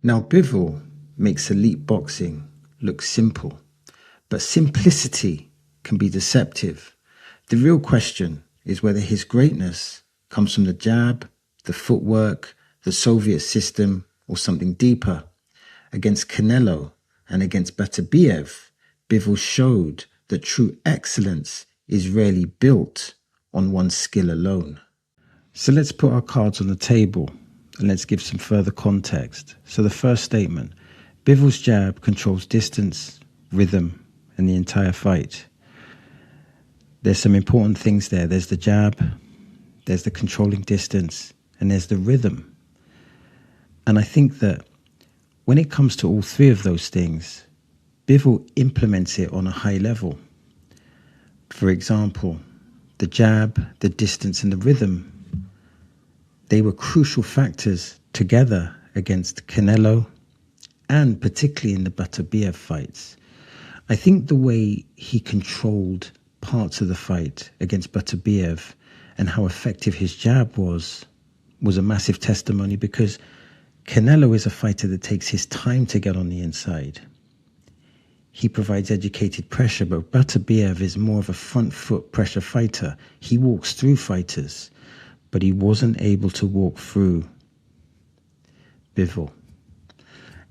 Now, Bivol makes elite boxing look simple, but simplicity can be deceptive. The real question is whether his greatness comes from the jab, the footwork, the Soviet system, or something deeper. Against Canelo and against Batabiev, Bivol showed that true excellence is rarely built on one's skill alone. So let's put our cards on the table and let's give some further context. So the first statement, Bivol's jab controls distance, rhythm, and the entire fight. There's some important things there. There's the jab, there's the controlling distance, and there's the rhythm. And I think that when it comes to all three of those things, Bivol implements it on a high level. For example, the jab, the distance, and the rhythm, they were crucial factors together against Canelo and particularly in the Batabiev fights. I think the way he controlled parts of the fight against Batabiev and how effective his jab was a massive testimony, because Canelo is a fighter that takes his time to get on the inside. He provides educated pressure, but Batabiev is more of a front foot pressure fighter. He walks through fighters, but he wasn't able to walk through Bivol.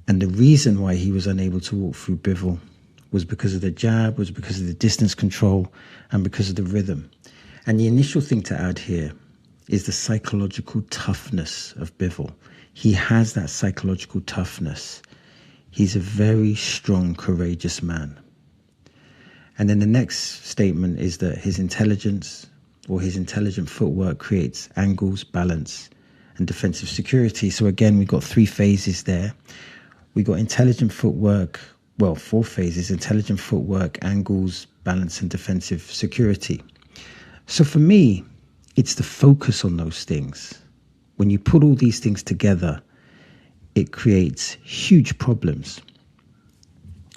And the reason why he was unable to walk through Bivol was because of the jab, was because of the distance control, and because of the rhythm. And the initial thing to add here is the psychological toughness of Bivol. He has that psychological toughness. He's a very strong, courageous man. And then the next statement is that his intelligence or his intelligent footwork creates angles, balance, and defensive security. So again, we've got three phases there. We got intelligent footwork, well, four phases: intelligent footwork, angles, balance, and defensive security. So for me, it's the focus on those things. When you put all these things together, it creates huge problems.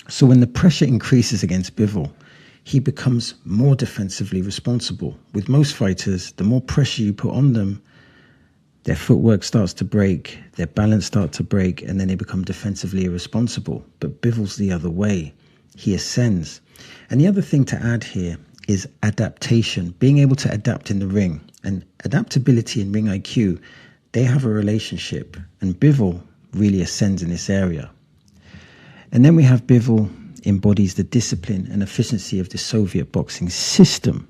So when the pressure increases against Bivol, he becomes more defensively responsible. With most fighters, the more pressure you put on them, their footwork starts to break, their balance starts to break, and then they become defensively irresponsible. But Bivol's the other way. He ascends. And the other thing to add here is adaptation, being able to adapt in the ring. And adaptability and ring IQ, they have a relationship. And Bivol really ascends in this area. And then we have Bivol embodies the discipline and efficiency of the Soviet boxing system.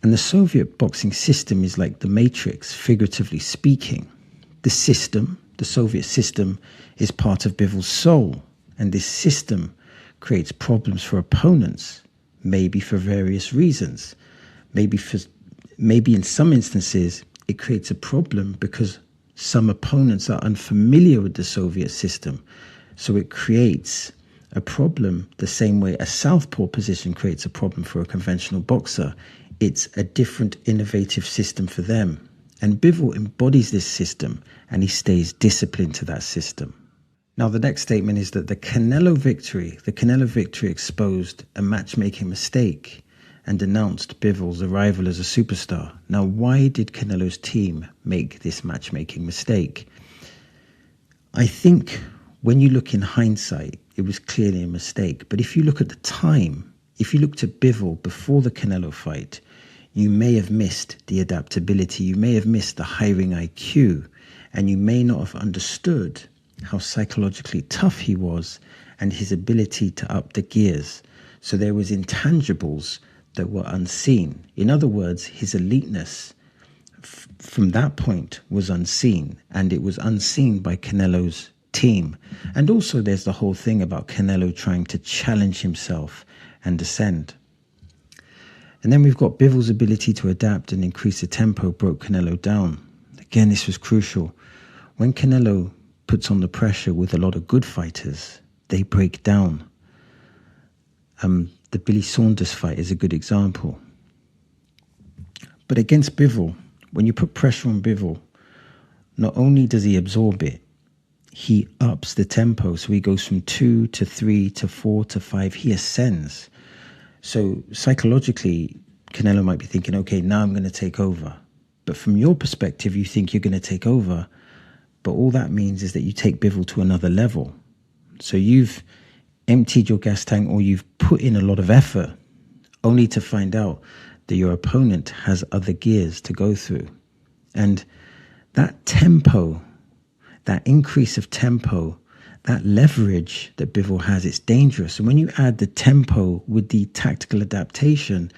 And the Soviet boxing system is like the Matrix, figuratively speaking. The system, the Soviet system, is part of Bivol's soul. And this system creates problems for opponents, maybe for various reasons. Maybe in some instances, it creates a problem because some opponents are unfamiliar with the Soviet system. So it creates a problem the same way a southpaw position creates a problem for a conventional boxer. It's a different, innovative system for them. And Bivol embodies this system, and he stays disciplined to that system. Now, the next statement is that the Canelo victory exposed a matchmaking mistake and denounced Bivol's arrival as a superstar. Now, why did Canelo's team make this matchmaking mistake? I think when you look in hindsight, it was clearly a mistake. But if you look at the time, if you looked at Bivol before the Canelo fight, you may have missed the adaptability, you may have missed the high ring IQ, and you may not have understood how psychologically tough he was and his ability to up the gears. So there was intangibles that were unseen. In other words, his eliteness from that point was unseen, and it was unseen by Canelo's team. And also there's the whole thing about Canelo trying to challenge himself and ascend. And then we've got Bivol's ability to adapt and increase the tempo broke Canelo down. Again, this was crucial. When Canelo puts on the pressure with a lot of good fighters, they break down. The Billy Saunders fight is a good example. But against Bivol, when you put pressure on Bivol, not only does he absorb it, he ups the tempo. So he goes from 2 to 3 to 4 to 5. He ascends. So psychologically, Canelo might be thinking, okay, now I'm going to take over. But from your perspective, you think you're going to take over, But all that means is that you take Bivol to another level. So you've emptied your gas tank, or you've put in a lot of effort, only to find out that your opponent has other gears to go through. And that tempo, that increase of tempo, that leverage that Bivol has, it's dangerous. And when you add the tempo with the tactical adaptation,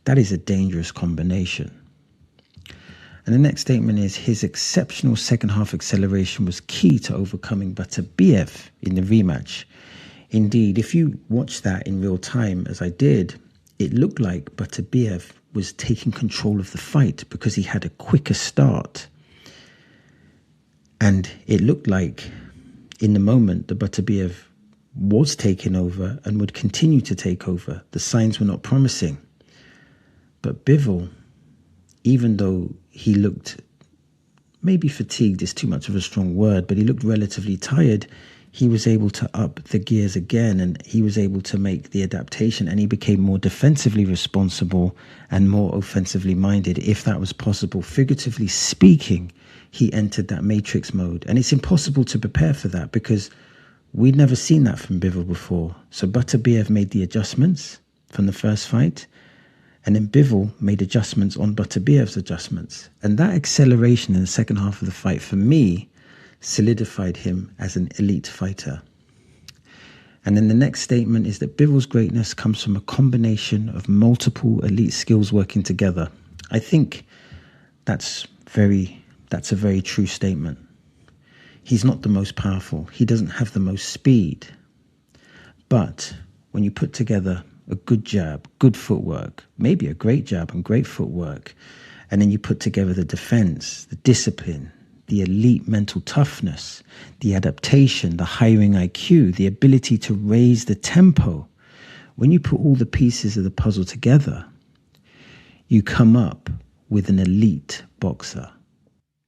that is a dangerous combination. And the next statement is, his exceptional second half acceleration was key to overcoming Batabiev in the rematch. Indeed, if you watch that in real time, as I did, it looked like Batabiev was taking control of the fight because he had a quicker start. And it looked like in the moment that Batabiev was taking over and would continue to take over. The signs were not promising. But Bivol, even though he looked, maybe fatigued is too much of a strong word, but he looked relatively tired, he was able to up the gears again, and he was able to make the adaptation, and he became more defensively responsible and more offensively minded, if that was possible. Figuratively speaking, he entered that matrix mode, and it's impossible to prepare for that because we'd never seen that from Bivol before. So Batabiev made the adjustments from the first fight, and then Bivol made adjustments on Batabiev's adjustments. And that acceleration in the second half of the fight, for me, solidified him as an elite fighter. And then the next statement is that Bivol's greatness comes from a combination of multiple elite skills working together. I think that's a very true statement. He's not the most powerful. He doesn't have the most speed. But when you put together a good jab, good footwork, maybe a great jab and great footwork, and then you put together the defense, the discipline, the elite mental toughness, the adaptation, the hiring IQ, the ability to raise the tempo, when you put all the pieces of the puzzle together, you come up with an elite boxer.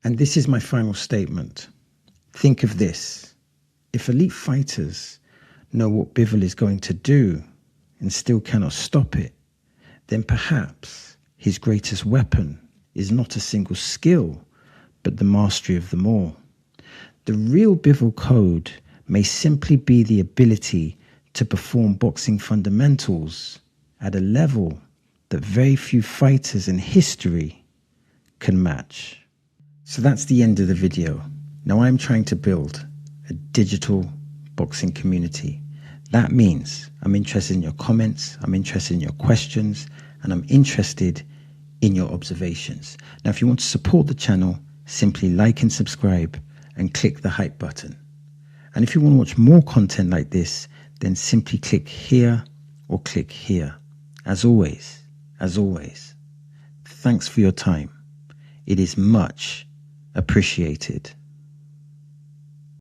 And this is my final statement. Think of this. If elite fighters know what Bivol is going to do and still cannot stop it, then perhaps his greatest weapon is not a single skill, but the mastery of them all. The real Bivol code may simply be the ability to perform boxing fundamentals at a level that very few fighters in history can match. So that's the end of the video. Now I'm trying to build a digital boxing community. That means I'm interested in your comments, I'm interested in your questions, and I'm interested in your observations. Now, if you want to support the channel, simply like and subscribe and click the hype button. And if you want to watch more content like this, then simply click here or click here. As always, thanks for your time. It is much appreciated.